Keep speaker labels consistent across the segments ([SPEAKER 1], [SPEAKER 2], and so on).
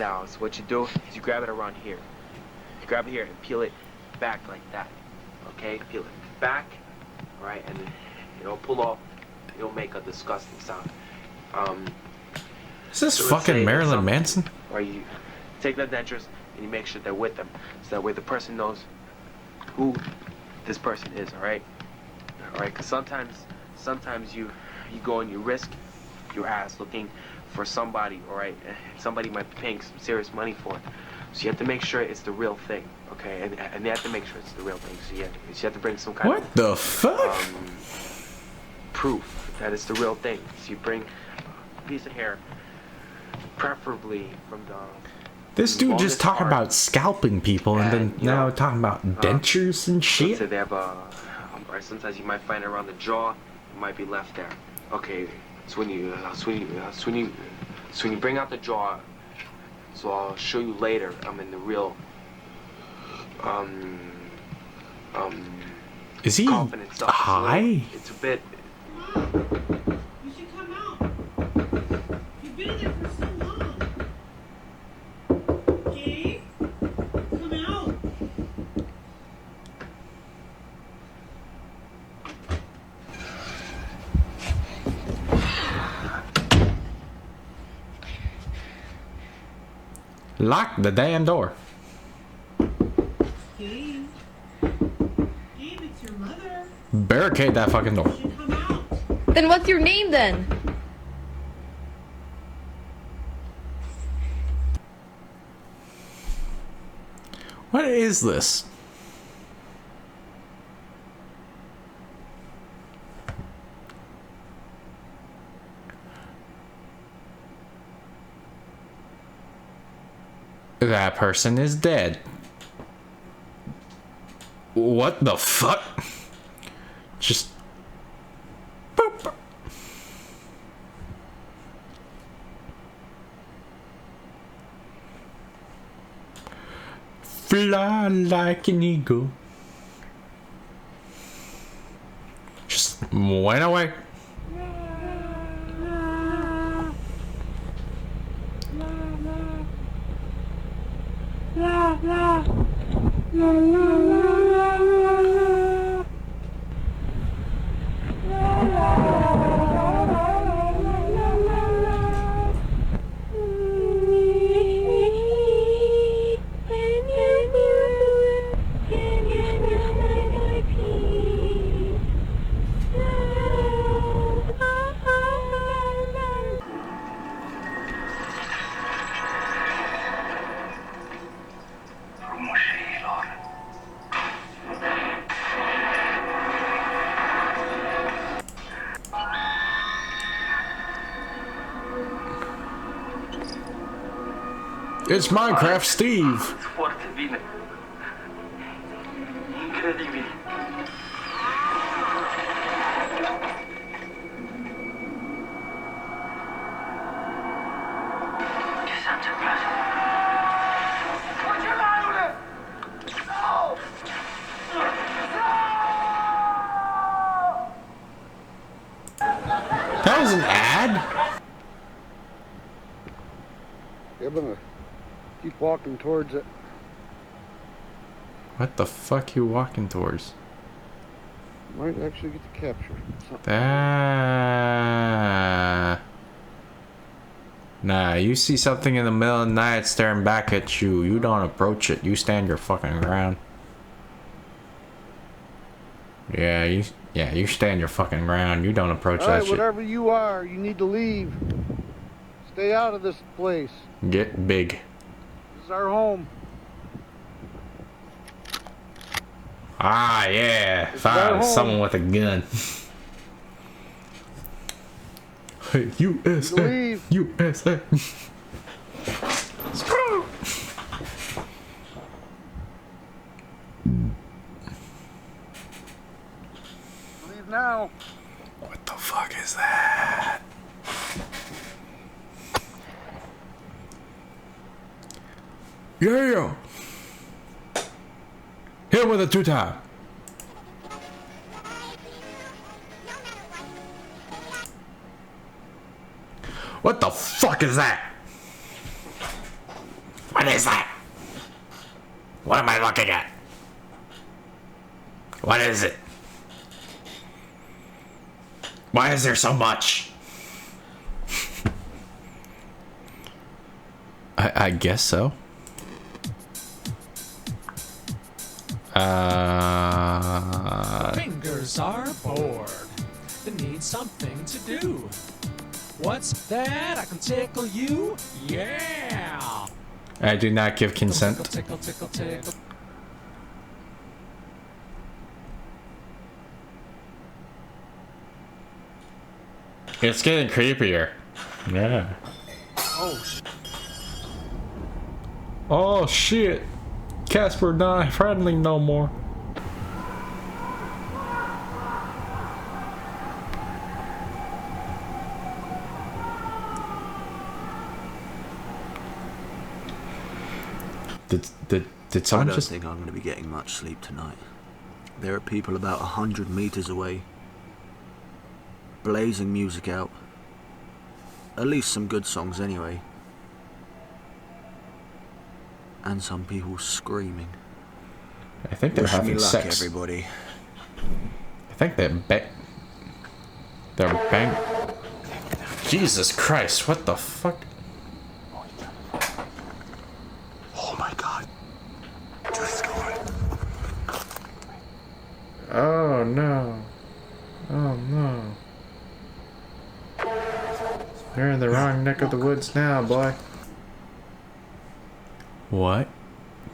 [SPEAKER 1] Now, so what you do is you grab it around here. You grab it here and peel it back like that. Okay? Peel it back, right? And then, pull off. It'll make a disgusting sound.
[SPEAKER 2] Is this
[SPEAKER 1] so
[SPEAKER 2] fucking Marilyn Manson?
[SPEAKER 1] Or you take the dentures and you make sure they're with them. So that way the person knows who this person is, alright? Alright, because sometimes you go and you risk your ass looking for somebody, alright? Somebody might be paying some serious money for it. So you have to make sure it's the real thing, okay? And you have to make sure it's the real thing. So you have to bring some kind of...
[SPEAKER 2] What the fuck?
[SPEAKER 1] Proof that it's the real thing. So you bring a piece of hair, preferably from the...
[SPEAKER 2] This dude just talking about scalping people and then now talking about dentures and shit.
[SPEAKER 1] So they have or sometimes you might find it around the jaw. It might be left there. Okay, so when you bring out the jaw, so I'll show you later. I'm in the real
[SPEAKER 2] is he
[SPEAKER 1] confident stuff.
[SPEAKER 2] high?
[SPEAKER 1] It's a bit.
[SPEAKER 3] You should come out. You've been there for so long. Gabe, come out.
[SPEAKER 2] Lock the damn door.
[SPEAKER 3] Gabe. Gabe, it's your mother.
[SPEAKER 2] Barricade that fucking door.
[SPEAKER 3] You should come out.
[SPEAKER 4] Then what's your name then?
[SPEAKER 2] What is this? That person is dead. What the fuck? Just... boop. Fly like an eagle. Just went away. It's Minecraft Steve.
[SPEAKER 1] Forte, bine. Incredibil. Ce s-a întâmplat? Fugilarule! No!
[SPEAKER 2] That was an ad?
[SPEAKER 5] Yeah, I'm gonna keep walking towards it.
[SPEAKER 2] What the fuck you walking towards?
[SPEAKER 5] Might actually get to capture something.
[SPEAKER 2] Nah, you see something in the middle of the night staring back at you, you don't approach it, you stand your fucking ground. Yeah, you stand your fucking ground, you don't approach that
[SPEAKER 5] Alright,
[SPEAKER 2] shit.
[SPEAKER 5] whatever you are, you need to leave. Stay out of this place.
[SPEAKER 2] Get big.
[SPEAKER 5] This is our home.
[SPEAKER 2] Ah, yeah,
[SPEAKER 5] It's our
[SPEAKER 2] found
[SPEAKER 5] home.
[SPEAKER 2] someone with a gun. USA,
[SPEAKER 5] Leave.
[SPEAKER 2] USA.
[SPEAKER 5] Leave now.
[SPEAKER 2] What the fuck is that? Yeah. Hit him with a 2-time. What the fuck is that? What is that? What am I looking at? What is it? Why is there so much? I guess so.
[SPEAKER 6] Fingers are bored. They need something to do. What's that? I can tickle you? Yeah!
[SPEAKER 2] I do not give consent.
[SPEAKER 6] Tickle, tickle, tickle, tickle.
[SPEAKER 2] It's getting creepier. Yeah. Oh shit. Casper not friendly no more. Did
[SPEAKER 7] I
[SPEAKER 2] someone
[SPEAKER 7] don't
[SPEAKER 2] just...
[SPEAKER 7] think I'm going to be getting much sleep tonight. There are people about 100 meters away, blazing music out. At least some good songs anyway. And some people screaming.
[SPEAKER 2] I think they're
[SPEAKER 7] Wish me
[SPEAKER 2] having
[SPEAKER 7] luck,
[SPEAKER 2] sex.
[SPEAKER 7] everybody.
[SPEAKER 2] I think they're bang. Jesus Christ, what the fuck?
[SPEAKER 7] Oh my god. Just go on.
[SPEAKER 2] Oh no. Oh no. You're in the wrong neck of the woods now, boy. What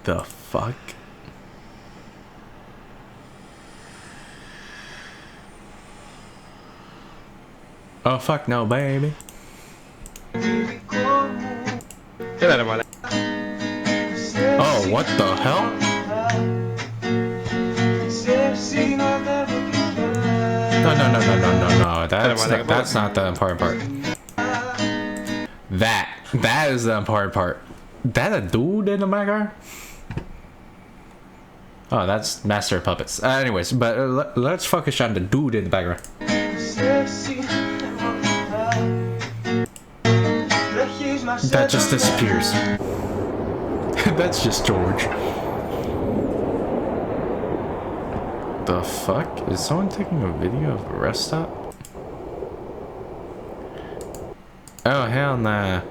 [SPEAKER 2] the fuck? Oh fuck no, baby. Oh, what the hell? No. That's not the important part. That is the important part. That a dude in the background? Oh, that's Master of Puppets. Anyways, but let's focus on the dude in the background. That just disappears. That's just George. The fuck? Is someone taking a video of a rest stop? Oh, hell nah.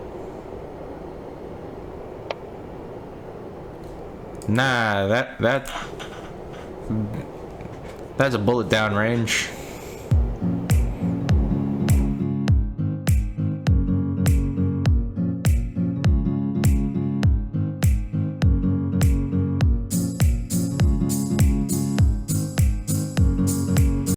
[SPEAKER 2] Nah, that's a bullet down range.